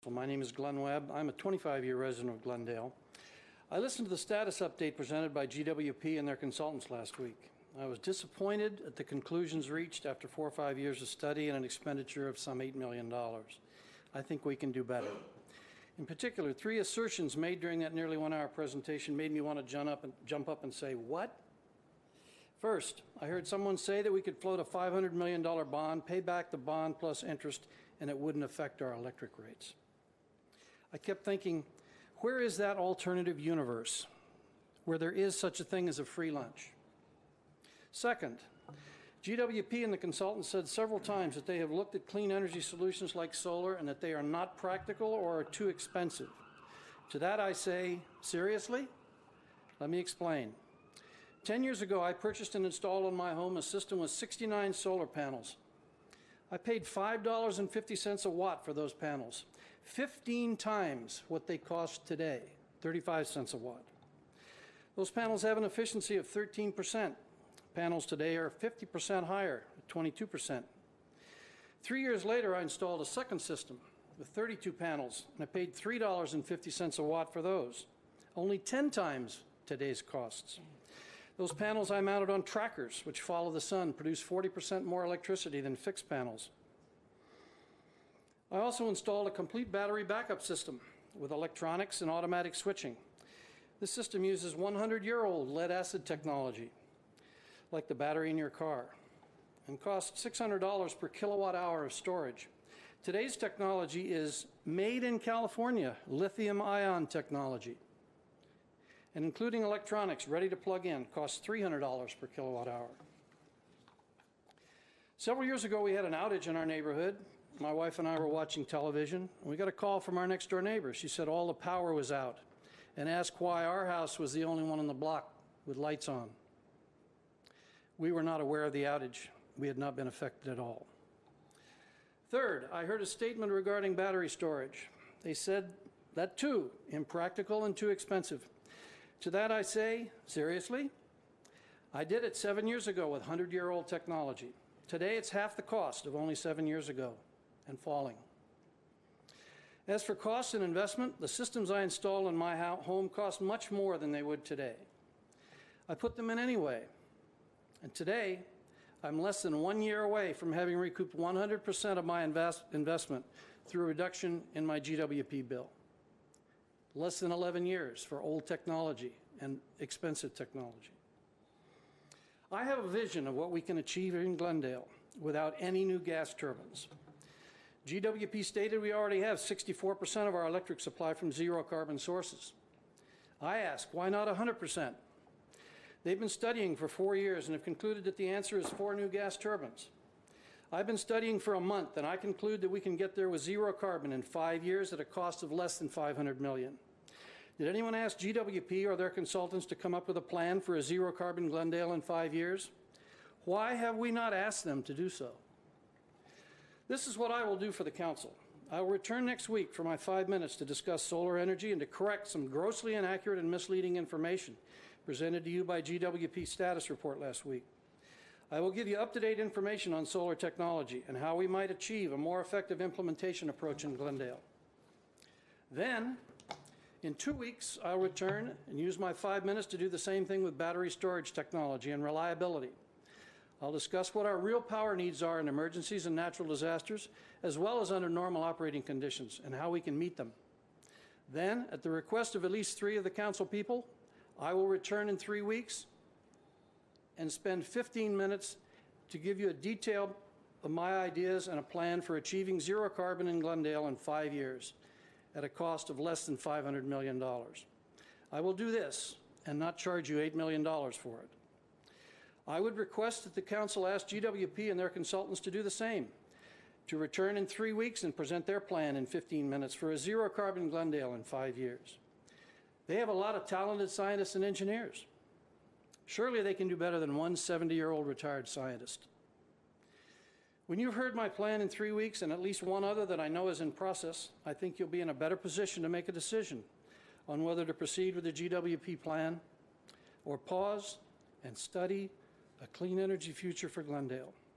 My name is Glenn Webb. I'm a 25-year resident of Glendale. I listened to the status update presented by GWP and their consultants last week. I was disappointed at the conclusions reached after 4 or 5 years of study and an expenditure of some $8 million. I think we can do better. In particular, 3 assertions made during that nearly 1-hour presentation made me want to jump up and say, what? First, I heard someone say that we could float a $500 million bond, pay back the bond plus interest, and it wouldn't affect our electric rates. I kept thinking, where is that alternative universe where there is such a thing as a free lunch? Second, GWP and the consultants said several times that they have looked at clean energy solutions like solar and that they are not practical or are too expensive. To that I say, seriously? Let me explain. 10 years ago, I purchased and installed on my home a system with 69 solar panels. I paid $5.50 a watt for those panels, 15 times what they cost today, 35 cents a watt. Those panels have an efficiency of 13%. Panels today are 50% higher, 22%. 3 years later, I installed a second system with 32 panels, and I paid $3.50 a watt for those, only 10 times today's costs. Those panels I mounted on trackers, which follow the sun, produce 40% more electricity than fixed panels. I also installed a complete battery backup system with electronics and automatic switching. This system uses 100-year-old lead-acid technology, like the battery in your car, and costs $600 per kilowatt hour of storage. Today's technology is made in California, lithium-ion technology. And including electronics ready to plug in, costs $300 per kilowatt hour. Several years ago, we had an outage in our neighborhood. My wife and I were watching television, and we got a call from our next door neighbor. She said all the power was out and asked why our house was the only one on the block with lights on. We were not aware of the outage. We had not been affected at all. Third, I heard a statement regarding battery storage. They said that too, impractical and too expensive. To that I say, seriously? I did it 7 years ago with 100-year-old technology. Today it's half the cost of only 7 years ago and falling. As for cost and investment, the systems I installed in my home cost much more than they would today. I put them in anyway. And today, I'm less than 1 year away from having recouped 100% of my investment through a reduction in my GWP bill. Less than 11 years for old technology and expensive technology. I have a vision of what we can achieve in Glendale without any new gas turbines. GWP stated we already have 64% of our electric supply from zero carbon sources. I ask, why not 100%? They've been studying for 4 years and have concluded that the answer is 4 new gas turbines. I've been studying for a month, and I conclude that we can get there with zero carbon in 5 years at a cost of less than $500 million. Did anyone ask GWP or their consultants to come up with a plan for a zero carbon Glendale in 5 years? Why have we not asked them to do so? This is what I will do for the council. I will return next week for my 5 minutes to discuss solar energy and to correct some grossly inaccurate and misleading information presented to you by GWP's status report last week. I will give you up-to-date information on solar technology and how we might achieve a more effective implementation approach in Glendale. Then, in 2 weeks, I'll return and use my 5 minutes to do the same thing with battery storage technology and reliability. I'll discuss what our real power needs are in emergencies and natural disasters, as well as under normal operating conditions, and how we can meet them. Then, at the request of at least 3 of the council people, I will return in 3 weeks and spend 15 minutes to give you a detail of my ideas and a plan for achieving zero carbon in Glendale in 5 years at a cost of less than $500 million. I will do this and not charge you $8 million for it. I would request that the council ask GWP and their consultants to do the same, to return in 3 weeks and present their plan in 15 minutes for a zero carbon Glendale in 5 years. They have a lot of talented scientists and engineers. Surely they can do better than one 70-year-old retired scientist. When you've heard my plan in 3 weeks and at least one other that I know is in process, I think you'll be in a better position to make a decision on whether to proceed with the GWP plan or pause and study a clean energy future for Glendale.